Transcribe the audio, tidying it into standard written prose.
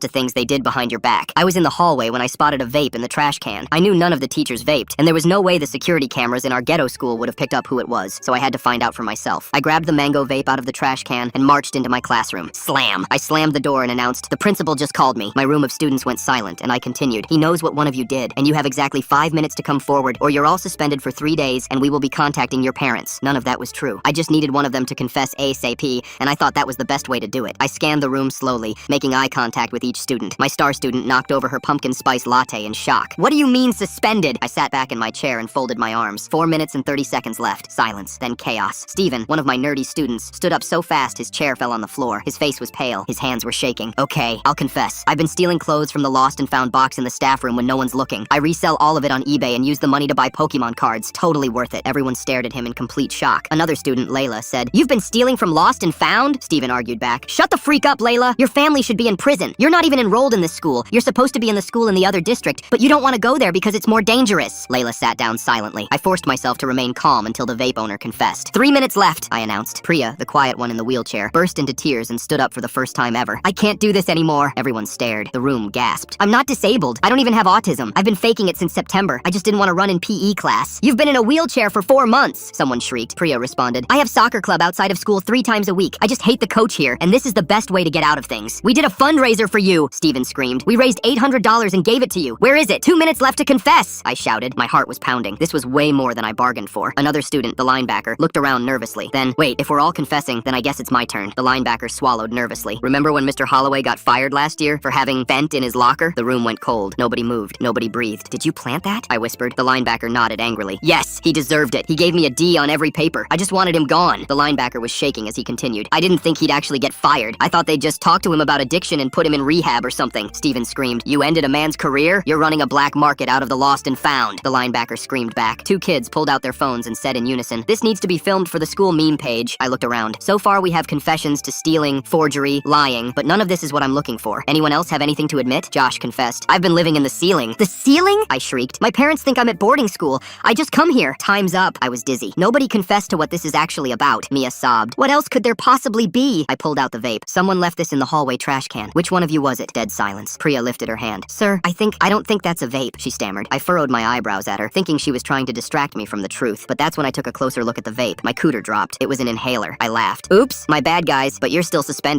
to things they did behind your back. I was in the hallway when I spotted a vape in the trash can. I knew none of the teachers vaped, and there was no way the security cameras in our ghetto school would have picked up who it was, so I had to find out for myself. I grabbed the mango vape out of the trash can and marched into my classroom. Slam! I slammed the door and announced, "The principal just called me." My room of students went silent, and I continued, "He knows what one of you did, and you have exactly 5 minutes to come forward, or you're all suspended for 3 days, and we will be contacting your parents." None of that was true. I just needed one of them to confess ASAP, and I thought that was the best way to do it. I scanned the room slowly, making eye contact with each student. My star student knocked over her pumpkin spice latte in shock. "What do you mean suspended?" I sat back in my chair and folded my arms. 4 minutes and 30 seconds left. Silence, then chaos. Stephen, one of my nerdy students, stood up so fast his chair fell on the floor. His face was pale. His hands were shaking. "Okay, I'll confess. I've been stealing clothes from the lost and found box in the staff room when no one's looking. I resell all of it on eBay and use the money to buy Pokemon cards. Totally worth it." Everyone stared at him in complete shock. Another student, Layla, said, "You've been stealing from lost and found?" Stephen argued back. "Shut the freak up, Layla. Your family should be in prison. You're not even enrolled in this school. You're supposed to be in the school in the other district, but you don't want to go there because it's more dangerous." Layla sat down silently. I forced myself to remain calm until the vape owner confessed. 3 minutes left, I announced. Priya, the quiet one in the wheelchair, burst into tears and stood up for the first time ever. "I can't do this anymore." Everyone stared. The room gasped. "I'm not disabled. I don't even have autism. I've been faking it since September. I just didn't want to run in PE class." "You've been in a wheelchair for 4 months," someone shrieked. Priya responded, "I have soccer club outside of school 3 times a week. I just hate the coach here, and this is the best way to get out of things." "We did a fundraiser for you," Stephen screamed. "We raised $800 and gave it to you. Where is it? 2 minutes left to confess," I shouted. My heart was pounding. This was way more than I bargained for. Another student, the linebacker, looked around nervously. Then, "Wait, if we're all confessing, then I guess it's my turn." The linebacker swallowed nervously. "Remember when Mr. Holloway got fired last year for having vent in his locker?" The room went cold. Nobody moved. Nobody breathed. "Did you plant that?" I whispered. The linebacker nodded angrily. "Yes, he deserved it. He gave me a D on every paper. I just wanted him gone." The linebacker was shaking as he continued. "I didn't think he'd actually get fired. I thought they'd just talk to him about addiction and put him in rehab or something." Stephen screamed. "You ended a man's career? You're running a black market out of the lost and found." The linebacker screamed back. 2 kids pulled out their phones and said in unison, "This needs to be filmed for the school meme page." I looked around. So far we have confessions to stealing, forgery, lying, but none of this is what I'm looking for. Anyone else have anything to admit? Josh confessed. "I've been living in the ceiling." "The ceiling?" I shrieked. "My parents think I'm at boarding school. I just come here." "Time's up." I was dizzy. "Nobody confessed to what this is actually about." Mia sobbed. "What else could there possibly be?" I pulled out the vape. "Someone left this in the hallway trash can. Which one of you was it?" Dead silence. Priya lifted her hand. "Sir, I don't think that's a vape," she stammered. I furrowed my eyebrows at her, thinking she was trying to distract me from the truth, but that's when I took a closer look at the vape. My cooter dropped. It was an inhaler. I laughed. "Oops, my bad guys, but you're still suspended."